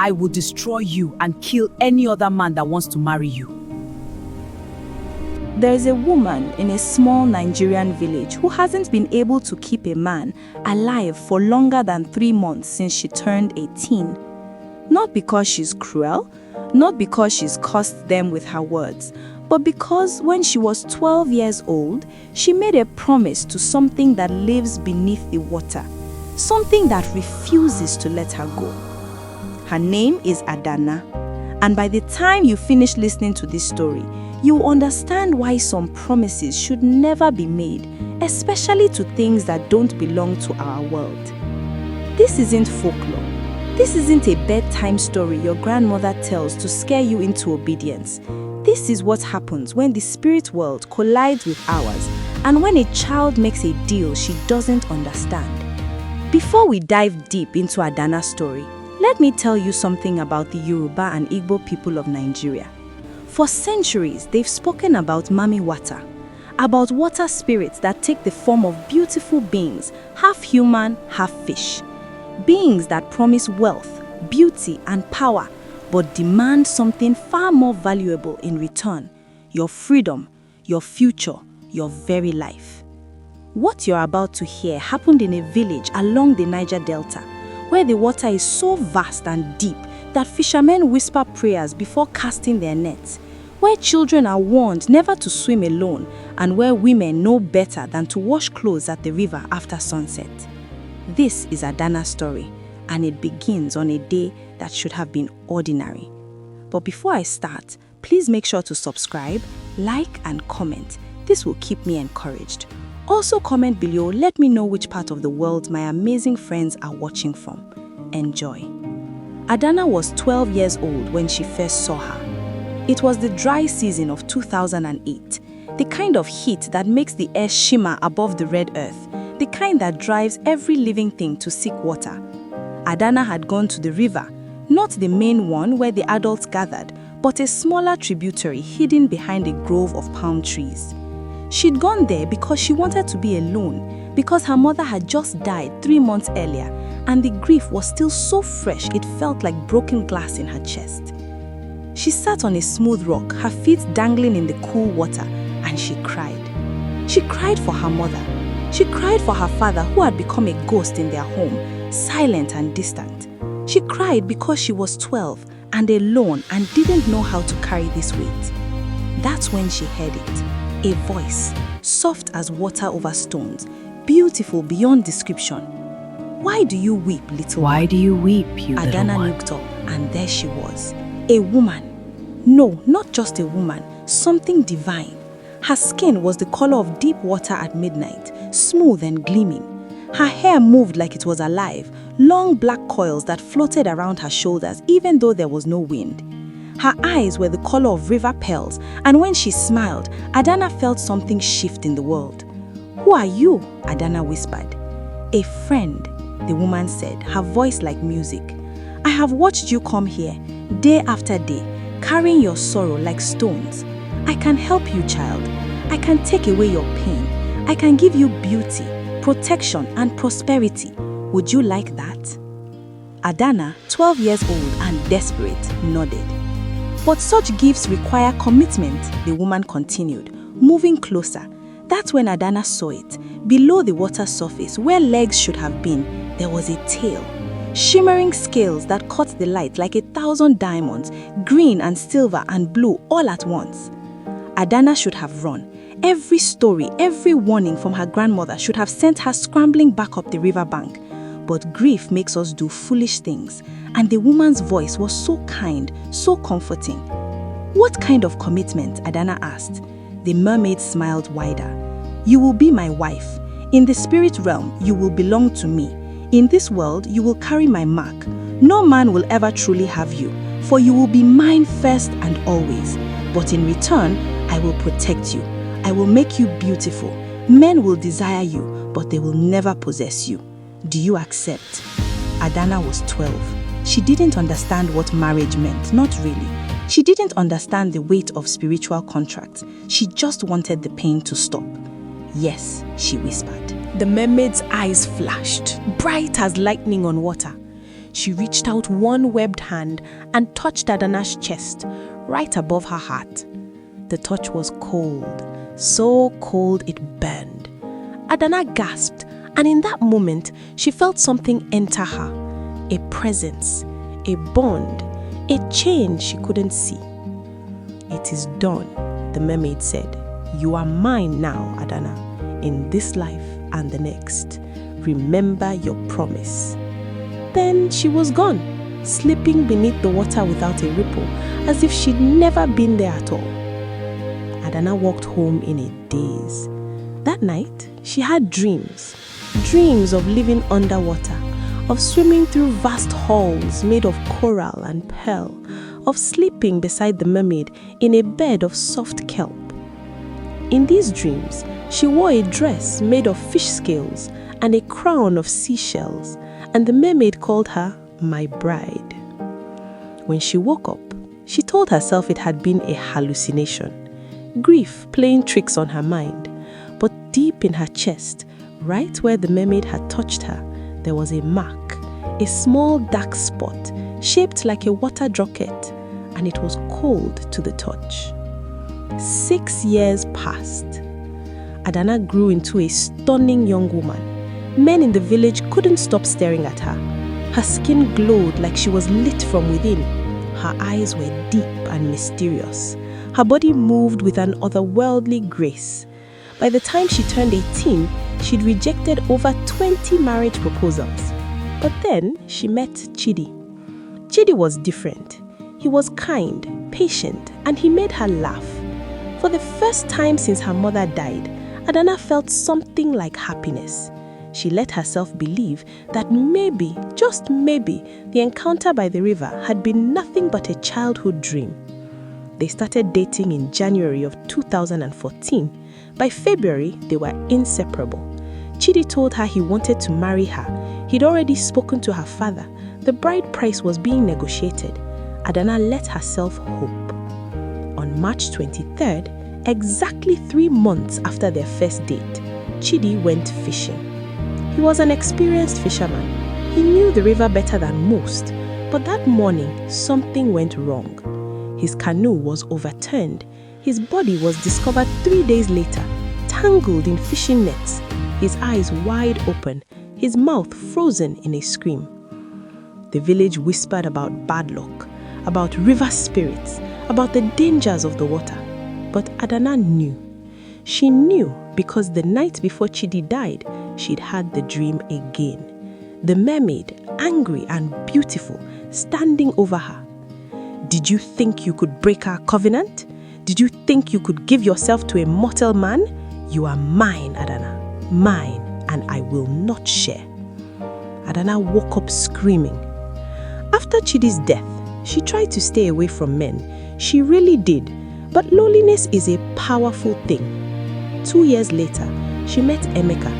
I will destroy you and kill any other man that wants to marry you. There is a woman in a small Nigerian village who hasn't been able to keep a man alive for longer than 3 months since she turned 18. Not because she's cruel, not because she's cursed them with her words, but because when she was 12 years old, she made a promise to something that lives beneath the water, something that refuses to let her go. Her name is Adanna, and by the time you finish listening to this story, you will understand why some promises should never be made, especially to things that don't belong to our world. This isn't folklore. This isn't a bedtime story your grandmother tells to scare you into obedience. This is what happens when the spirit world collides with ours and when a child makes a deal she doesn't understand. Before we dive deep into Adanna's story, let me tell you something about the Yoruba and Igbo people of Nigeria. For centuries, they've spoken about Mami Wata, about water spirits that take the form of beautiful beings, half human, half fish. Beings that promise wealth, beauty, and power, but demand something far more valuable in return: your freedom, your future, your very life. What you're about to hear happened in a village along the Niger Delta, where the water is so vast and deep that fishermen whisper prayers before casting their nets, where children are warned never to swim alone, and where women know better than to wash clothes at the river after sunset. This is Adanna's story, and it begins on a day that should have been ordinary. But before I start, please make sure to subscribe, like, and comment. This will keep me encouraged. Also comment below, let me know which part of the world my amazing friends are watching from. Enjoy. Adanna was 12 years old when she first saw her. It was the dry season of 2008, the kind of heat that makes the air shimmer above the red earth, the kind that drives every living thing to seek water. Adanna had gone to the river, not the main one where the adults gathered, but a smaller tributary hidden behind a grove of palm trees. She'd gone there because she wanted to be alone, because her mother had just died 3 months earlier, and the grief was still so fresh it felt like broken glass in her chest. She sat on a smooth rock, her feet dangling in the cool water, and she cried. She cried for her mother. She cried for her father, who had become a ghost in their home, silent and distant. She cried because she was 12 and alone and didn't know how to carry this weight. That's when she heard it. A voice, soft as water over stones, beautiful beyond description. "Why do you weep, little one?" Why do you weep, you little Adanna one? looked up, and there she was. A woman. No, not just a woman, something divine. Her skin was the color of deep water at midnight, smooth and gleaming. Her hair moved like it was alive, long black coils that floated around her shoulders even though there was no wind. Her eyes were the color of river pearls, and when she smiled, Adanna felt something shift in the world. "Who are you?" Adanna whispered. "A friend," the woman said, her voice like music. "I have watched you come here, day after day, carrying your sorrow like stones. I can help you, child. I can take away your pain. I can give you beauty, protection, and prosperity. Would you like that?" Adanna, 12 years old and desperate, nodded. "But such gifts require commitment," the woman continued, moving closer. That's when Adanna saw it. Below the water surface, where legs should have been, there was a tail. Shimmering scales that caught the light like 1,000 diamonds, green and silver and blue all at once. Adanna should have run. Every story, every warning from her grandmother should have sent her scrambling back up the riverbank. But grief makes us do foolish things, and the woman's voice was so kind, so comforting. "What kind of commitment?" Adanna asked. The mermaid smiled wider. "You will be my wife. In the spirit realm, you will belong to me. In this world, you will carry my mark. No man will ever truly have you, for you will be mine first and always. But in return, I will protect you. I will make you beautiful. Men will desire you, but they will never possess you. Do you accept?" Adanna was 12. She didn't understand what marriage meant, not really. She didn't understand the weight of spiritual contracts. She just wanted the pain to stop. "Yes," she whispered. The mermaid's eyes flashed, bright as lightning on water. She reached out one webbed hand and touched Adanna's chest, right above her heart. The touch was cold, so cold it burned. Adanna gasped, and in that moment, she felt something enter her. A presence, a bond, a chain she couldn't see. "It is done," the mermaid said. "You are mine now, Adanna, in this life and the next. Remember your promise." Then she was gone, slipping beneath the water without a ripple, as if she'd never been there at all. Adanna walked home in a daze. That night, she had dreams of living underwater, of swimming through vast halls made of coral and pearl, of sleeping beside the mermaid in a bed of soft kelp. In these dreams, she wore a dress made of fish scales and a crown of seashells, and the mermaid called her my bride. When she woke up, she told herself it had been a hallucination, grief playing tricks on her mind. But deep in her chest, right where the mermaid had touched her, there was a mark, a small dark spot shaped like a water droplet, and it was cold to the touch. 6 years passed. Adanna grew into a stunning young woman. Men in the village couldn't stop staring at her. Her skin glowed like she was lit from within. Her eyes were deep and mysterious. Her body moved with an otherworldly grace. By the time she turned 18, she'd rejected over 20 marriage proposals. But then she met Chidi. Chidi was different. He was kind, patient, and he made her laugh. For the first time since her mother died, Adanna felt something like happiness. She let herself believe that maybe, just maybe, the encounter by the river had been nothing but a childhood dream. They started dating in January of 2014. By February, they were inseparable. Chidi told her he wanted to marry her. He'd already spoken to her father. The bride price was being negotiated. Adanna let herself hope. On March 23rd, exactly 3 months after their first date, Chidi went fishing. He was an experienced fisherman. He knew the river better than most, but that morning, something went wrong. His canoe was overturned. His body was discovered 3 days later, tangled in fishing nets, his eyes wide open, his mouth frozen in a scream. The village whispered about bad luck, about river spirits, about the dangers of the water. But Adanna knew. She knew because the night before Chidi died, she'd had the dream again. The mermaid, angry and beautiful, standing over her. "Did you think you could break our covenant? Did you think you could give yourself to a mortal man? You are mine, Adanna, mine, and I will not share." Adanna woke up screaming. After Chidi's death, she tried to stay away from men. She really did, but loneliness is a powerful thing. 2 years later, she met Emeka,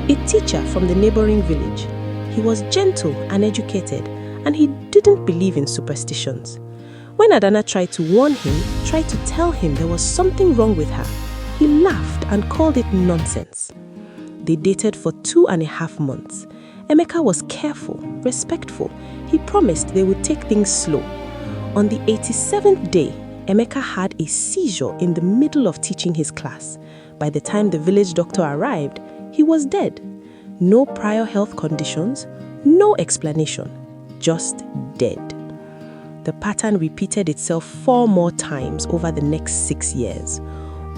a teacher from the neighboring village. He was gentle and educated, and he didn't believe in superstitions. When Adanna tried to warn him, tried to tell him there was something wrong with her, he laughed and called it nonsense. They dated for 2.5 months. Emeka was careful, respectful. He promised they would take things slow. On the 87th day, Emeka had a seizure in the middle of teaching his class. By the time the village doctor arrived, he was dead. No prior health conditions, no explanation, just dead. The pattern repeated itself 4 more times over the next 6 years.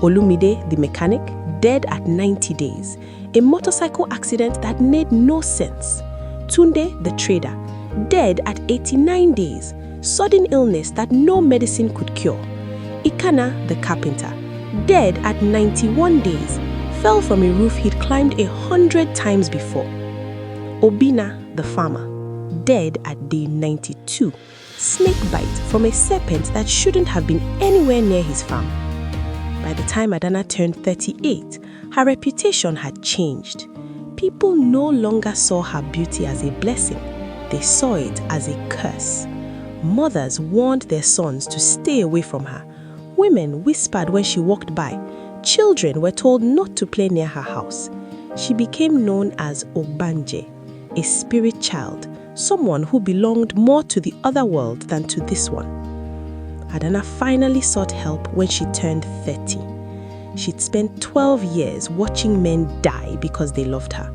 Olumide, the mechanic, dead at 90 days. A motorcycle accident that made no sense. Tunde, the trader, dead at 89 days. Sudden illness that no medicine could cure. Ikana, the carpenter, dead at 91 days. Fell from a roof he'd climbed 100 times before. Obina, the farmer, dead at day 92. Snake bite from a serpent that shouldn't have been anywhere near his farm. By the time Adanna turned 38, her reputation had changed. People no longer saw her beauty as a blessing. They saw it as a curse. Mothers warned their sons to stay away from her. Women whispered when she walked by. Children were told not to play near her house. She became known as Ogbanje, a spirit child, someone who belonged more to the other world than to this one. Adanna finally sought help when she turned 30. She'd spent 12 years watching men die because they loved her.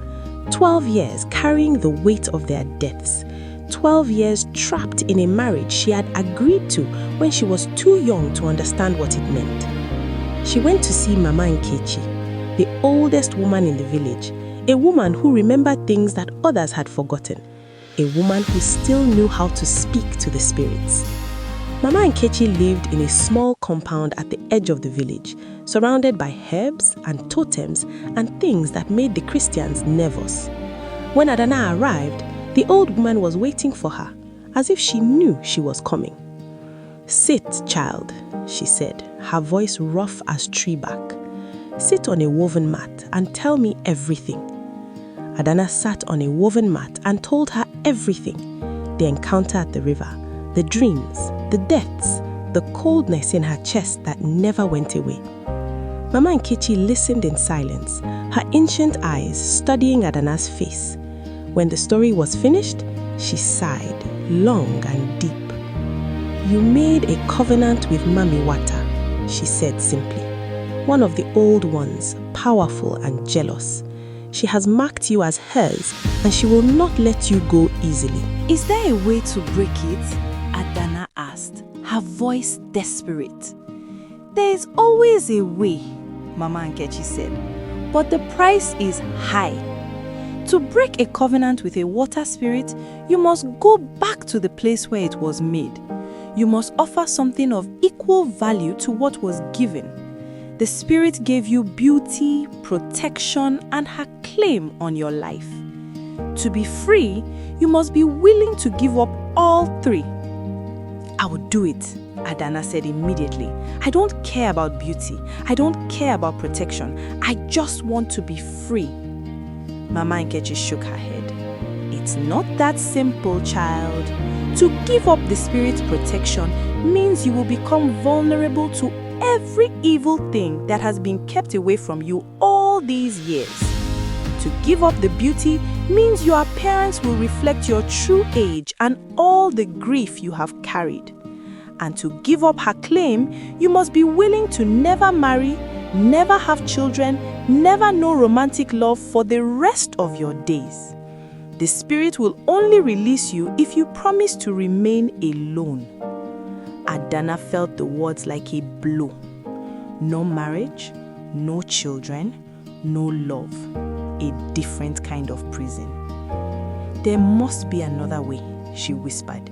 12 years carrying the weight of their deaths. 12 years trapped in a marriage she had agreed to when she was too young to understand what it meant. She went to see Mama Nkechi, the oldest woman in the village, a woman who remembered things that others had forgotten, a woman who still knew how to speak to the spirits. Mama Nkechi lived in a small compound at the edge of the village, surrounded by herbs and totems and things that made the Christians nervous. When Adanna arrived, the old woman was waiting for her, as if she knew she was coming. "Sit, child," she said, her voice rough as tree bark. "Sit on a woven mat and tell me everything." Adanna sat on a woven mat and told her everything: the encounter at the river, the dreams, the deaths, the coldness in her chest that never went away. Mama Nkechi listened in silence, her ancient eyes studying Adanna's face. When the story was finished, she sighed, long and deep. "You made a covenant with Mami Wata," she said simply. "One of the old ones, powerful and jealous. She has marked you as hers, and she will not let you go easily." "Is there a way to break it?" Adanna asked, her voice desperate. "There is always a way," Mama Nkechi said, "but the price is high. To break a covenant with a water spirit, you must go back to the place where it was made. You must offer something of equal value to what was given. The spirit gave you beauty, protection, and her claim on your life. To be free, you must be willing to give up all three." "I will do it," Adanna said immediately. "I don't care about beauty. I don't care about protection. I just want to be free." Mama Nkechi shook her head. "It's not that simple, child. To give up the spirit's protection means you will become vulnerable to every evil thing that has been kept away from you all these years. To give up the beauty means your appearance will reflect your true age and all the grief you have carried. And to give up her claim, you must be willing to never marry, never have children, never know romantic love for the rest of your days. The spirit will only release you if you promise to remain alone." Adanna felt the words like a blow. No marriage, no children, no love. A different kind of prison. "There must be another way," she whispered.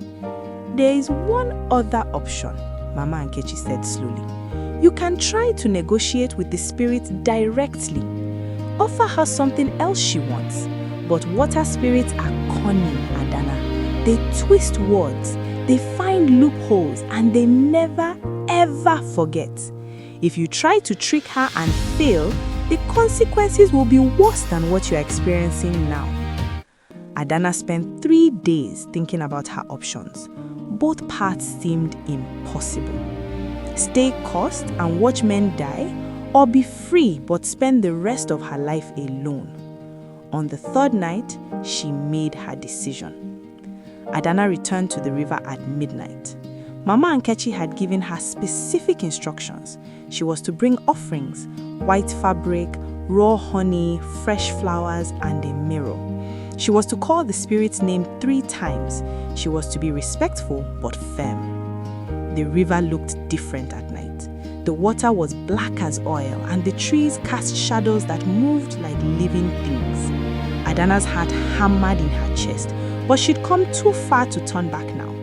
"There is one other option," Mama Nkechi said slowly. "You can try to negotiate with the spirit directly. Offer her something else she wants. But water spirits are cunning, Adanna. They twist words, they find loopholes, and they never ever forget. If you try to trick her and fail, the consequences will be worse than what you are experiencing now." Adanna spent 3 days thinking about her options. Both paths seemed impossible. Stay cursed and watch men die, or be free but spend the rest of her life alone. On the 3rd night, she made her decision. Adanna returned to the river at midnight. Mama Nkechi had given her specific instructions. She was to bring offerings, white fabric, raw honey, fresh flowers, and a mirror. She was to call the spirit's name 3 times. She was to be respectful but firm. The river looked different at night. The water was black as oil, and the trees cast shadows that moved like living things. Adanna's heart hammered in her chest, but she'd come too far to turn back now.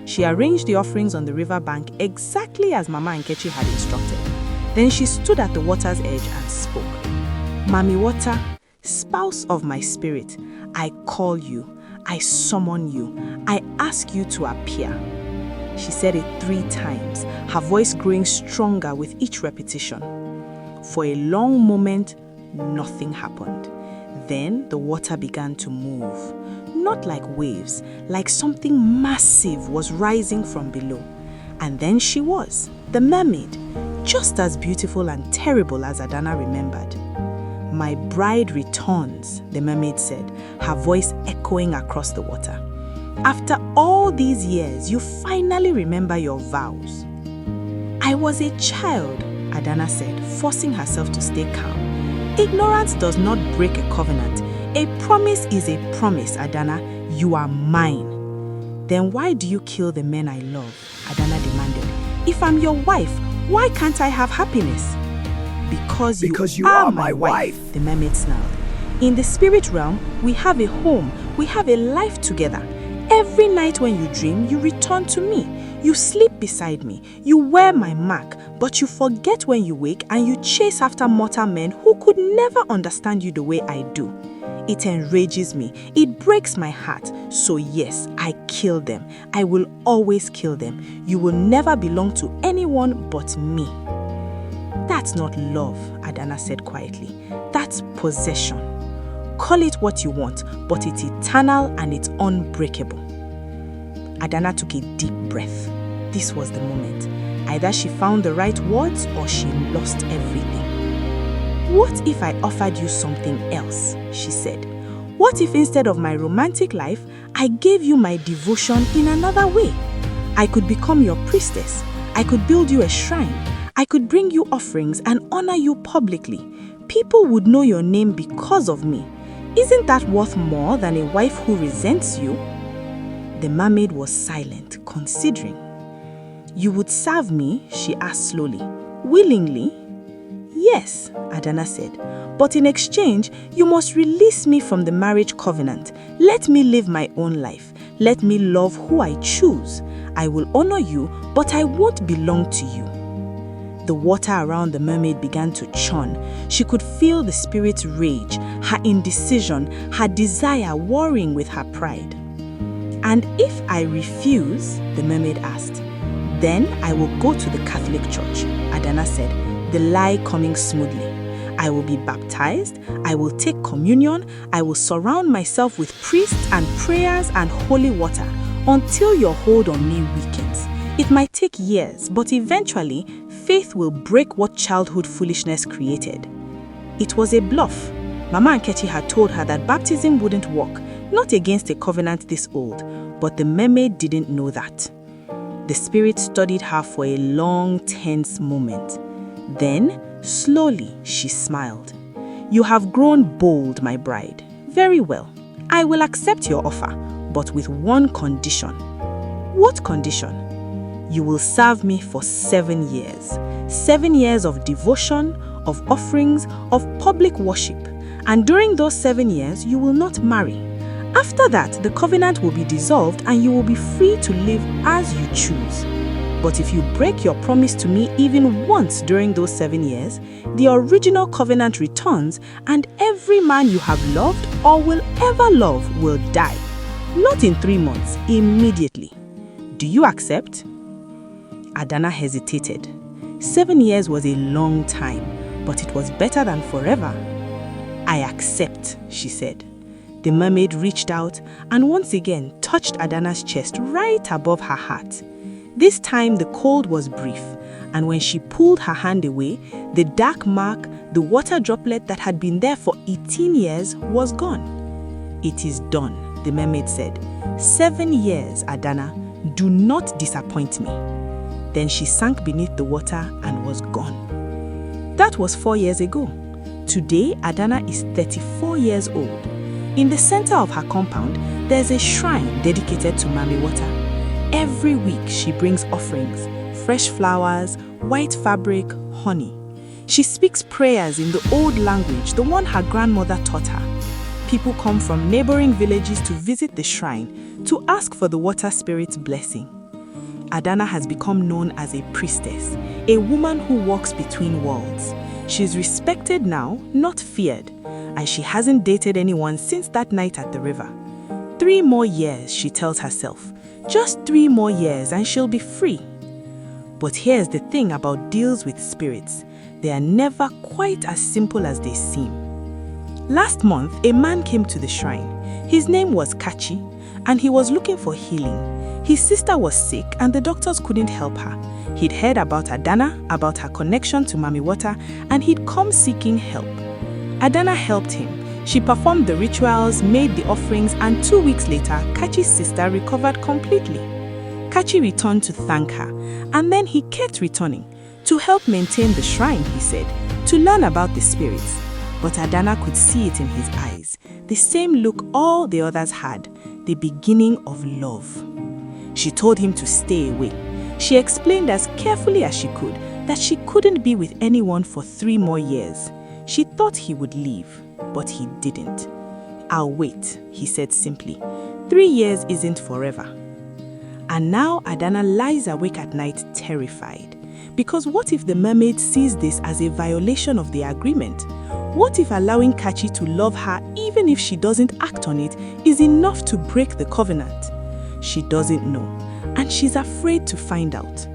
She arranged the offerings on the river bank exactly as Mama Nkechi had instructed. Then she stood at the water's edge and spoke. "Mami Wata, spouse of my spirit, I call you, I summon you, I ask you to appear." She said it 3 times, her voice growing stronger with each repetition. For a long moment, nothing happened. Then the water began to move. Not like waves, like something massive was rising from below. And then she was, the mermaid, just as beautiful and terrible as Adanna remembered. "My bride returns," the mermaid said, her voice echoing across the water. After all these years, you finally remember your vows. I was a child, Adanna said, forcing herself to stay calm. Ignorance does not break a covenant. A promise is a promise, Adanna. You are mine. Then why do you kill the men I love? Adanna demanded. If I'm your wife, why can't I have happiness? Because you are my wife, the mermaid snarled. In the spirit realm, we have a home, we have a life together. Every night when you dream, you return to me. You sleep beside me. You wear my mark, but you forget when you wake and you chase after mortal men who could never understand you the way I do. It enrages me. It breaks my heart. So yes, I kill them. I will always kill them. You will never belong to anyone but me. That's not love, Adanna said quietly. That's possession. Call it what you want, but it's eternal and it's unbreakable. Adanna took a deep breath. This was the moment. Either she found the right words or she lost everything. What if I offered you something else? She said. What if instead of my romantic life, I gave you my devotion in another way? I could become your priestess. I could build you a shrine. I could bring you offerings and honor you publicly. People would know your name because of me. Isn't that worth more than a wife who resents you? The mermaid was silent, considering. You would serve me, she asked slowly. Willingly? Yes, Adanna said. But in exchange, you must release me from the marriage covenant. Let me live my own life. Let me love who I choose. I will honor you, but I won't belong to you. The water around the mermaid began to churn. She could feel the spirit's rage, her indecision, her desire warring with her pride. And if I refuse, the mermaid asked, then I will go to the Catholic Church, Adanna said, the lie coming smoothly. I will be baptized, I will take communion, I will surround myself with priests and prayers and holy water until your hold on me weakens. It might take years, but eventually, faith will break what childhood foolishness created. It was a bluff. Mama Nkechi had told her that baptism wouldn't work, not against a covenant this old, but the mermaid didn't know that. The spirit studied her for a long, tense moment. Then, slowly, she smiled. You have grown bold, my bride. Very well. I will accept your offer, but with one condition. What condition? You will serve me for 7 years. 7 years of devotion, of offerings, of public worship. And during those 7 years, you will not marry. After that, the covenant will be dissolved and you will be free to live as you choose. But if you break your promise to me even once during those 7 years, the original covenant returns and every man you have loved or will ever love will die. Not in 3 months, immediately. Do you accept? Adanna hesitated. 7 years was a long time, but it was better than forever. I accept, she said. The mermaid reached out and once again touched Adanna's chest right above her heart. This time the cold was brief, and when she pulled her hand away, the dark mark, the water droplet that had been there for 18 years was gone. It is done, the mermaid said. 7 years, Adanna. Do not disappoint me. Then she sank beneath the water and was gone. That was 4 years ago. Today, Adanna is 34 years old. In the center of her compound, there's a shrine dedicated to Mami Wata. Every week, she brings offerings, fresh flowers, white fabric, honey. She speaks prayers in the old language, the one her grandmother taught her. People come from neighboring villages to visit the shrine, to ask for the water spirit's blessing. Adanna has become known as a priestess, a woman who walks between worlds. She's respected now, not feared, and she hasn't dated anyone since that night at the river. 3 more years, she tells herself. Just 3 more years and she'll be free. But here's the thing about deals with spirits. They are never quite as simple as they seem. Last month, a man came to the shrine. His name was Kachi, and he was looking for healing. His sister was sick and the doctors couldn't help her. He'd heard about Adanna, about her connection to Mami Wata, and he'd come seeking help. Adanna helped him. She performed the rituals, made the offerings, and 2 weeks later, Kachi's sister recovered completely. Kachi returned to thank her, and then he kept returning to help maintain the shrine, he said, to learn about the spirits. But Adanna could see it in his eyes, the same look all the others had, the beginning of love. She told him to stay away. She explained as carefully as she could that she couldn't be with anyone for 3 more years. She thought he would leave, but he didn't. "I'll wait," he said simply. 3 years isn't forever. And now Adanna lies awake at night terrified. Because what if the mermaid sees this as a violation of the agreement? What if allowing Kachi to love her even if she doesn't act on it is enough to break the covenant? She doesn't know, and she's afraid to find out.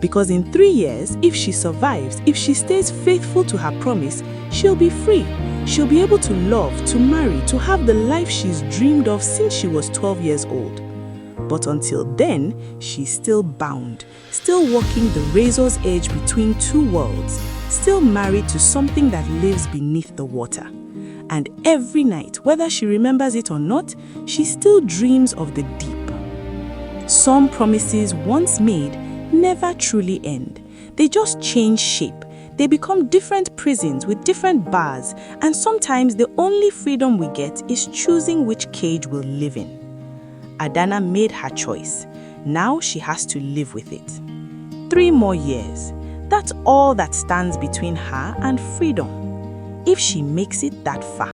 Because in 3 years, if she survives, if she stays faithful to her promise, she'll be free. She'll be able to love, to marry, to have the life she's dreamed of since she was 12 years old. But until then, she's still bound, still walking the razor's edge between 2 worlds, still married to something that lives beneath the water. And every night, whether she remembers it or not, she still dreams of the deep. Some promises once made never truly end. They just change shape. They become different prisons with different bars, and sometimes the only freedom we get is choosing which cage we'll live in. Adanna made her choice. Now she has to live with it. 3 more years. That's all that stands between her and freedom, if she makes it that far.